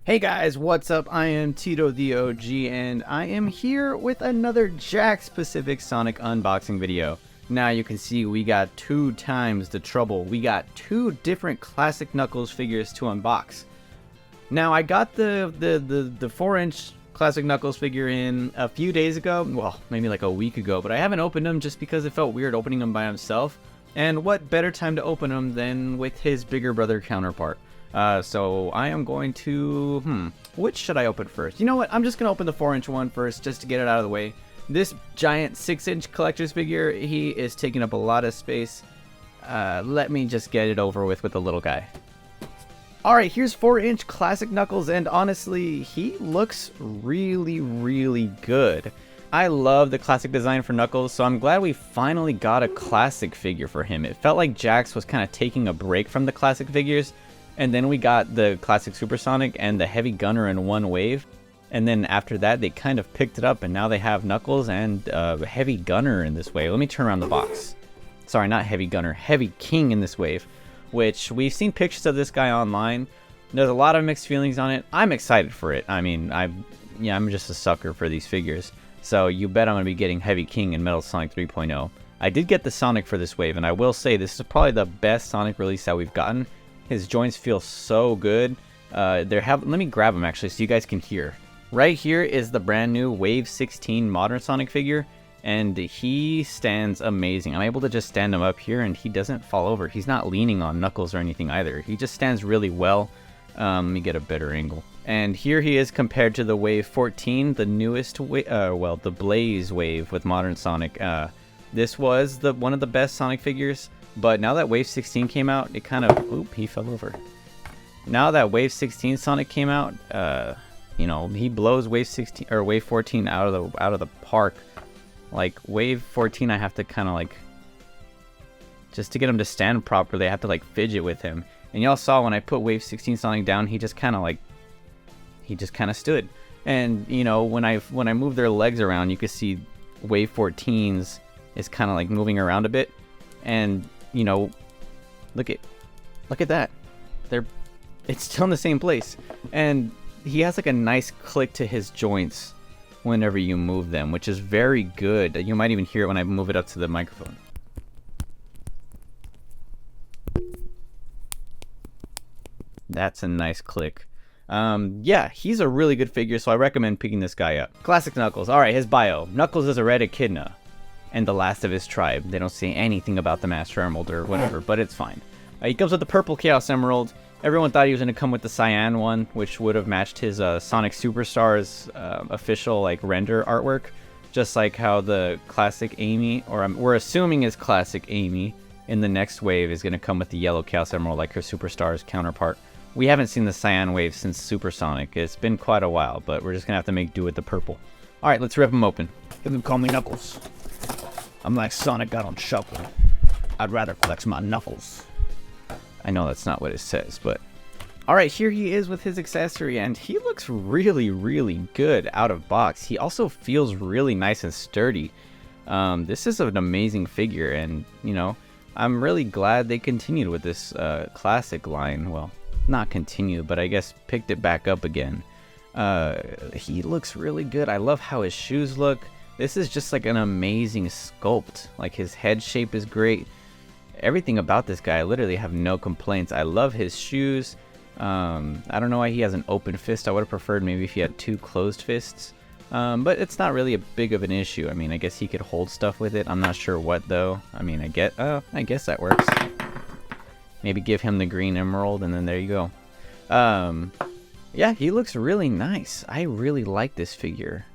Hey guys, what's up? I am TitoTheOG and I am here with another Jakks specific Sonic unboxing video. Now you can see we got 2 times the trouble. We got 2 different classic Knuckles figures to unbox. Now I got the 4-inch classic Knuckles figure in a few days ago, well maybe like a week ago, but I haven't opened him just because it felt weird opening him by himself. And what better time to open him than with his bigger brother counterpart. So I am going to, which should I open first? You know what, I'm just going to open the 4-inch one first just to get it out of the way. This giant 6-inch collector's figure, he is taking up a lot of space. Let me just get it over with the little guy. Alright, here's 4-inch classic Knuckles, and honestly, he looks really good. I love the classic design for Knuckles, so I'm glad we finally got a classic figure for him. It felt like Jakks was kind of taking a break from the classic figures. And then we got the classic Supersonic and the Heavy Gunner in one wave. And then after that, they kind of picked it up, and now they have Knuckles and Heavy Gunner in this wave. Let me turn around the box. Sorry, not Heavy Gunner, Heavy King in this wave, which we've seen pictures of this guy online. There's a lot of mixed feelings on it. I'm excited for it. I mean, I'm just a sucker for these figures. So you bet I'm going to be getting Heavy King in Metal Sonic 3.0. I did get the Sonic for this wave, and I will say this is probably the best Sonic release that we've gotten. His joints feel so good. Let me grab them actually so you guys can hear. Right here is the brand new Wave 16 Modern Sonic figure, and he stands amazing. I'm able to just stand him up here and he doesn't fall over. He's not leaning on Knuckles or anything either. He just stands really well. Let me get a better angle. And here he is compared to the Wave 14, the newest the Blaze wave with Modern Sonic. This was one of the best Sonic figures. But now that Wave 16 came out, it kind of... Oop, he fell over. Now that Wave 16 Sonic came out, you know, he blows Wave 16 or Wave 14 out of the park. Like Wave 14, I have to kind of like, just to get him to stand properly, I have to like fidget with him. And y'all saw when I put Wave 16 Sonic down, he just kind of stood. And you know, when I move their legs around, you can see Wave 14's is kind of like moving around a bit. And you know, look at that. It's still in the same place. And he has like a nice click to his joints whenever you move them, which is very good. You might even hear it when I move it up to the microphone. That's a nice click. Yeah, he's a really good figure, so I recommend picking this guy up. Classic Knuckles. Alright, his bio. Knuckles is a red echidna and the last of his tribe. They don't say anything about the Master Emerald or whatever, but it's fine. He comes with the purple Chaos Emerald. Everyone thought he was going to come with the cyan one, which would have matched his Sonic Superstars official like render artwork, just like how the classic Amy, or we're assuming is classic Amy, in the next wave is going to come with the yellow Chaos Emerald like her Superstars counterpart. We haven't seen the cyan wave since Supersonic. It's been quite a while, but we're just going to have to make do with the purple. Alright, let's rip him open. You can call me Knuckles. I'm like Sonic out on Shuffle. I'd rather flex my knuckles. I know that's not what it says, but... Alright, here he is with his accessory, and he looks really good out of box. He also feels really nice and sturdy. This is an amazing figure, and, you know, I'm really glad they continued with this classic line. Well, not continued, but I guess picked it back up again. He looks really good. I love how his shoes look. This is just like an amazing sculpt. Like his head shape is great. Everything about this guy, I literally have no complaints. I love his shoes. I don't know why he has an open fist. I would have preferred maybe if he had 2 closed fists. But it's not really a big of an issue. I mean, I guess he could hold stuff with it. I'm not sure what though. I mean, I guess that works. Maybe give him the green emerald and then there you go. Yeah, he looks really nice. I really like this figure.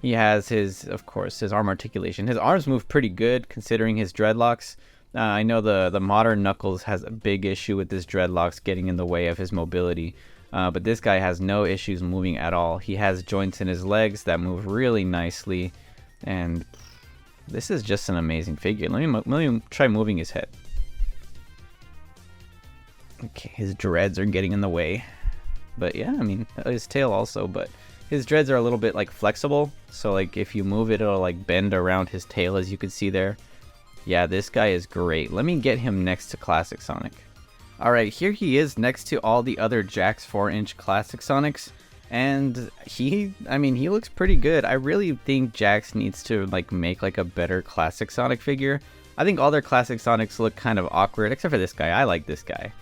He has of course, his arm articulation. His arms move pretty good considering his dreadlocks. I know the modern Knuckles has a big issue with his dreadlocks getting in the way of his mobility. But this guy has no issues moving at all. He has joints in his legs that move really nicely. And this is just an amazing figure. Let me try moving his head. Okay, his dreads are getting in the way. But yeah, I mean, his tail also, but... His dreads are a little bit like flexible, so like if you move it, it'll like bend around his tail, as you can see there. Yeah, this guy is great. Let me get him next to Classic Sonic. Alright, here he is next to all the other Jakks 4-inch Classic Sonics. And he looks pretty good. I really think Jakks needs to like make like a better Classic Sonic figure. I think all their Classic Sonics look kind of awkward, except for this guy. I like this guy.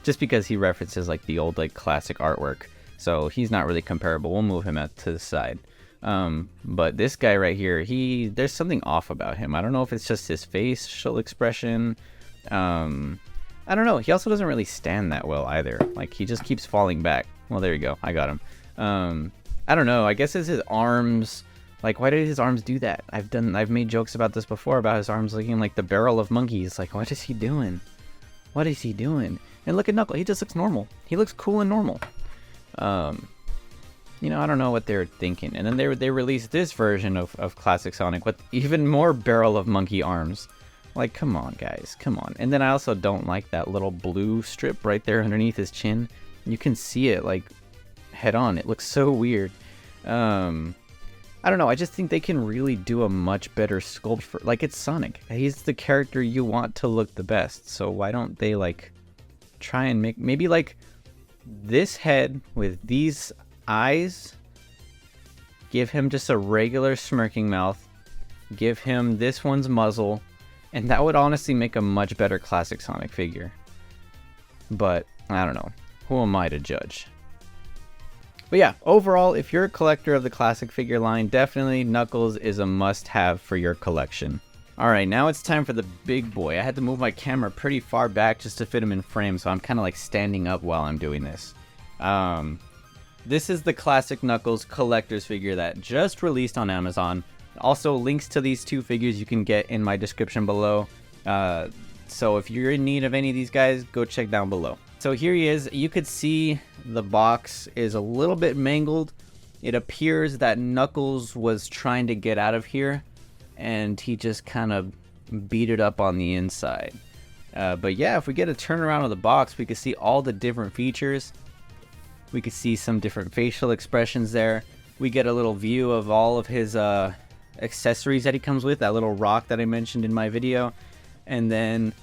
Just because he references like the old like classic artwork. So he's not really comparable. We'll move him out to the side. But this guy right here, there's something off about him. I don't know if it's just his facial expression. I don't know. He also doesn't really stand that well either. Like he just keeps falling back. Well, there you go. I got him. I don't know. I guess it's his arms. Like, why did his arms do that? I've made jokes about this before about his arms looking like the barrel of monkeys. Like, what is he doing? What is he doing? And look at Knuckle. He just looks normal. He looks cool and normal. You know, I don't know what they're thinking. And then they released this version of Classic Sonic with even more barrel of monkey arms. Like, come on, guys. Come on. And then I also don't like that little blue strip right there underneath his chin. You can see it, like, head on. It looks so weird. I don't know. I just think they can really do a much better sculpt for... Like, it's Sonic. He's the character you want to look the best. So why don't they, like, try and make... Maybe, like, this head with these eyes. Give him just a regular smirking mouth. Give him this one's muzzle. And that would honestly make a much better Classic Sonic figure. But, I don't know. Who am I to judge? But yeah, overall, if you're a collector of the classic figure line, definitely Knuckles is a must-have for your collection. Alright, now it's time for the big boy. I had to move my camera pretty far back just to fit him in frame, so I'm kind of like standing up while I'm doing this. This is the Classic Knuckles collector's figure that just released on Amazon. Also, links to these two figures you can get in my description below. So if you're in need of any of these guys, go check down below. So here he is. You could see the box is a little bit mangled. It appears that Knuckles was trying to get out of here, and he just kind of beat it up on the inside. But yeah, if we get a turnaround of the box, we can see all the different features. We could see some different facial expressions there. We get a little view of all of his accessories that he comes with, that little rock that I mentioned in my video. And then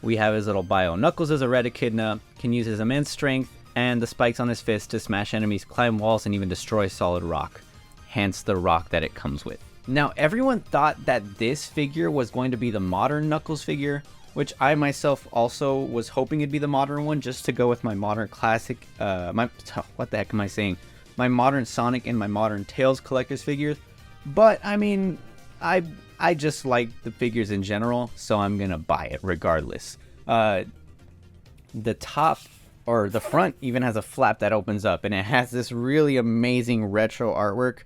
we have his little bio. Knuckles is a red echidna, can use his immense strength and the spikes on his fist to smash enemies, climb walls, and even destroy solid rock. Hence the rock that it comes with. Now, everyone thought that this figure was going to be the modern Knuckles figure, which I myself also was hoping it'd be the modern one, just to go with my modern classic, what the heck am I saying? My modern Sonic and my modern Tails collector's figures. But, I mean, I just like the figures in general, so I'm gonna buy it regardless. The top, or the front, even has a flap that opens up, and it has this really amazing retro artwork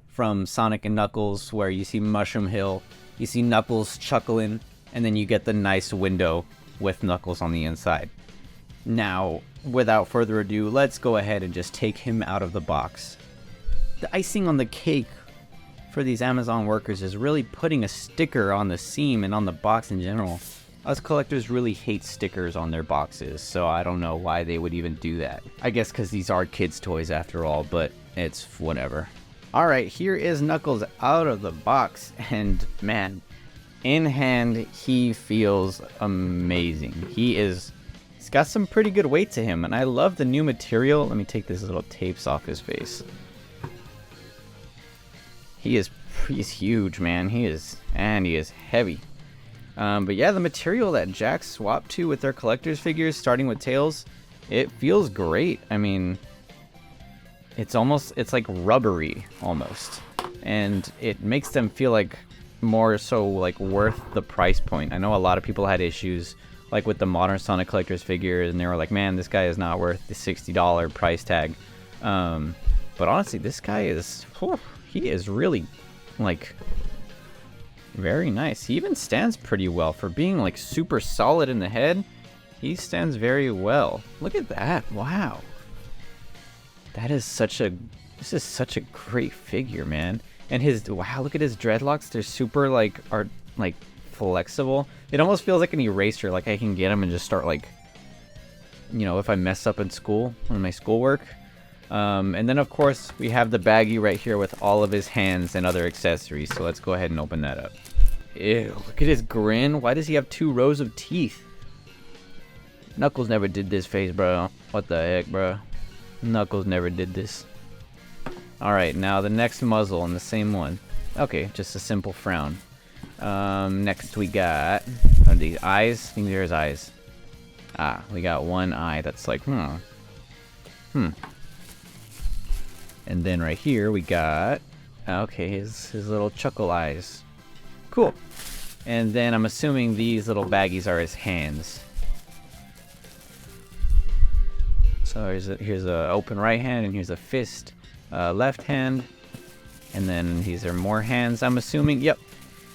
from Sonic and Knuckles, where you see Mushroom Hill, you see Knuckles chuckling, and then you get the nice window with Knuckles on the inside. Now, without further ado, let's go ahead and just take him out of the box. The icing on the cake for these Amazon workers is really putting a sticker on the seam and on the box in general. Us collectors really hate stickers on their boxes, so I don't know why they would even do that. I guess because these are kids' toys after all, but it's whatever. Alright, here is Knuckles out of the box, and man, in hand, he feels amazing. He's got some pretty good weight to him, and I love the new material. Let me take this little tapes off his face. He's huge, man. He is heavy. But yeah, the material that Jakks swapped to with their collector's figures, starting with Tails, it feels great. I mean, it's like rubbery almost, and it makes them feel like more so like worth the price point. I know a lot of people had issues like with the modern Sonic collector's figures, and they were like, man, this guy is not worth the $60 price tag. But honestly, this guy is, he is really like very nice. He even stands pretty well for being like super solid in the head. He stands very well. Look at that. Wow. This is such a great figure, man. And wow, look at his dreadlocks. They're super like flexible. It almost feels like an eraser. Like I can get him and just start like, you know, if I mess up in school, on my schoolwork. And then of course we have the baggie right here with all of his hands and other accessories. So let's go ahead and open that up. Ew, look at his grin. Why does he have 2 rows of teeth? Knuckles never did this face, bro. What the heck, bro? Knuckles never did this. Alright, now the next muzzle on the same one. Okay, just a simple frown. Next we got the eyes. I think there's eyes. Ah, we got one eye that's like, And then right here we got, okay, his little chuckle eyes. Cool. And then I'm assuming these little baggies are his hands. So here's a open right hand, and here's a fist, left hand, and then these are more hands, I'm assuming. Yep.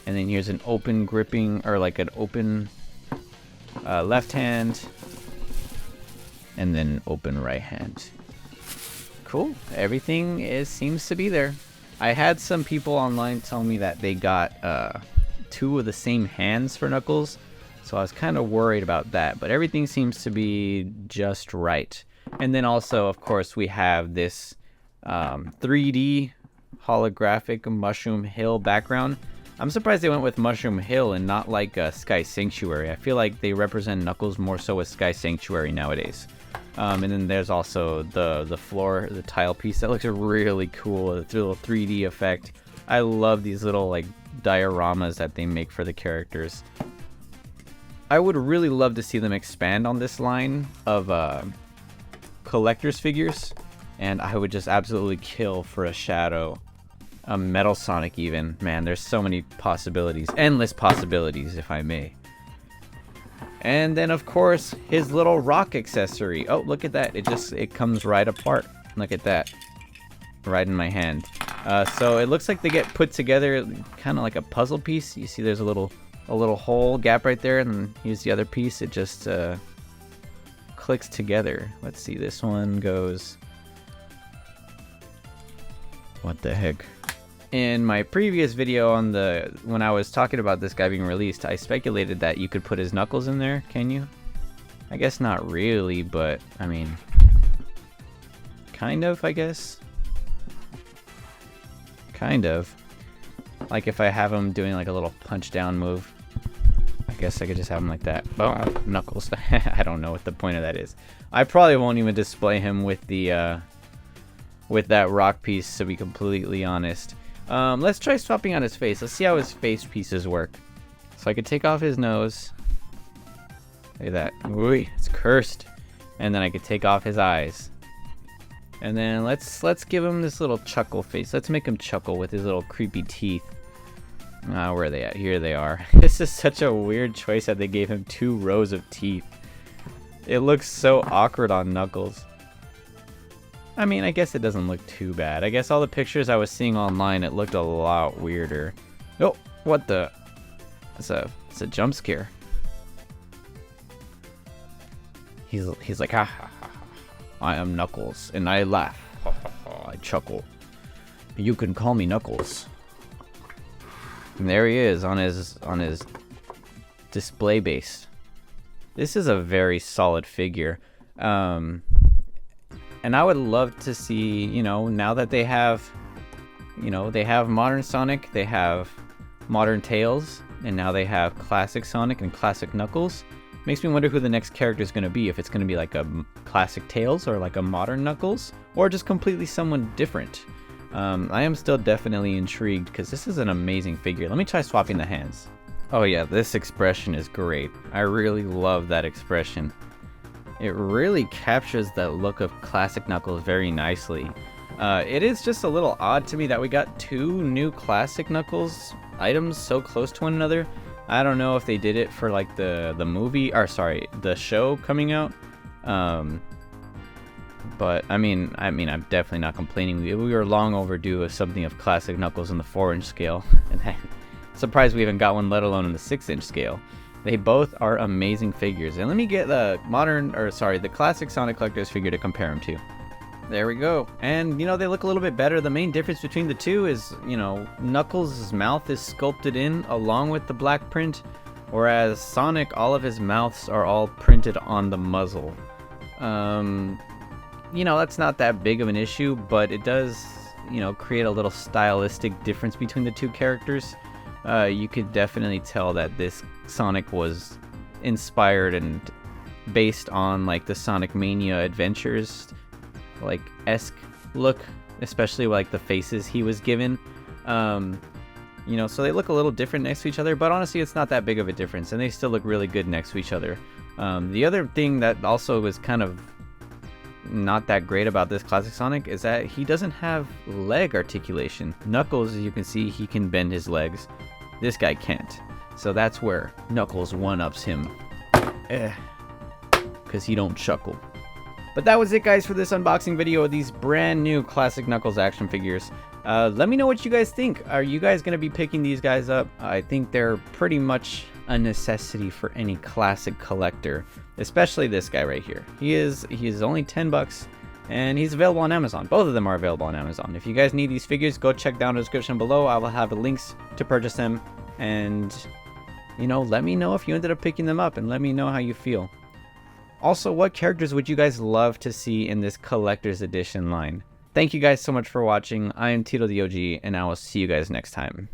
And then here's an open gripping, or like an open left hand, and then open right hand. Cool. Everything seems to be there. I had some people online tell me that they got 2 of the same hands for Knuckles, so I was kind of worried about that, but everything seems to be just right. And then also, of course, we have this 3D holographic Mushroom Hill background. I'm surprised they went with Mushroom Hill and not like Sky Sanctuary. I feel like they represent Knuckles more so with Sky Sanctuary nowadays. And then there's also the floor, the tile piece that looks really cool. It's a little 3D effect. I love these little like dioramas that they make for the characters. I would really love to see them expand on this line of collector's figures, and I would just absolutely kill for a Shadow, a Metal Sonic even. Man, there's so many possibilities, endless possibilities, if I may. And then of course his little rock accessory. Oh, look at that, it comes right apart. Look at that, right in my hand. So it looks like they get put together kind of like a puzzle piece. You see there's a little hole gap right there, and here's the other piece. It just clicks together. Let's see, this one goes, what the heck. In my previous video on when I was talking about this guy being released, I speculated that you could put his Knuckles in there. Can you? I guess not really, but I mean, kind of, I guess. Kind of. Like if I have him doing like a little punch down move, I guess I could just have him like that. Oh, Knuckles. I don't know what the point of that is. I probably won't even display him with the with that rock piece, to be completely honest. Let's try swapping out his face. Let's see how his face pieces work. So I could take off his nose. Look at that. Ooh, it's cursed. And then I could take off his eyes. And then let's give him this little chuckle face. Let's make him chuckle with his little creepy teeth. Where are they at? Here they are. This is such a weird choice that they gave him 2 rows of teeth. It looks so awkward on Knuckles. I mean, I guess it doesn't look too bad. I guess all the pictures I was seeing online, it looked a lot weirder. Oh, what the? It's a jump scare. He's like, ha ha ha. I am Knuckles, and I laugh. Ha, ha, ha, I chuckle. You can call me Knuckles. And there he is on his display base. This is a very solid figure. And I would love to see, you know, now that they have, you know, they have modern Sonic, they have modern Tails, and now they have classic Sonic and classic Knuckles. Makes me wonder who the next character is going to be. If it's going to be like a classic Tails or like a modern Knuckles, or just completely someone different. I am still definitely intrigued because this is an amazing figure. Let me try swapping the hands. Oh yeah, this expression is great. I really love that expression. It really captures that look of classic Knuckles very nicely. It is just a little odd to me that we got 2 new classic Knuckles items so close to one another. I don't know if they did it for like the movie, or sorry, the show coming out. But I mean, I'm definitely not complaining. We were long overdue of something of classic Knuckles in the 4-inch scale, and I'm surprised we haven't got one, let alone in the 6-inch scale. They both are amazing figures, and let me get the the classic Sonic Collector's figure to compare them to. There we go. And you know, they look a little bit better. The main difference between the two is, you know, Knuckles' mouth is sculpted in along with the black print, whereas Sonic, all of his mouths are all printed on the muzzle. You know, that's not that big of an issue, but it does, you know, create a little stylistic difference between the 2 characters. You could definitely tell that this Sonic was inspired and based on like the Sonic Mania Adventures like esque look, especially like the faces he was given. You know, so they look a little different next to each other, but honestly it's not that big of a difference, and they still look really good next to each other. The other thing that also was kind of not that great about this classic Sonic is that he doesn't have leg articulation. Knuckles, as you can see, he can bend his legs. This guy can't. So that's where Knuckles one-ups him. Because he don't chuckle. But that was it, guys, for this unboxing video of these brand new classic Knuckles action figures. Let me know what you guys think. Are you guys going to be picking these guys up? I think they're pretty much a necessity for any classic collector, especially this guy right here. He is only 10 bucks, and he's available on Amazon. Both of them are available on Amazon. If you guys need these figures, go check down the description below. I will have the links to purchase them, and you know, let me know if you ended up picking them up, and let me know how you feel. Also, what characters would you guys love to see in this collector's edition line? Thank you guys so much for watching. I am TitoTheOG, and I will see you guys next time.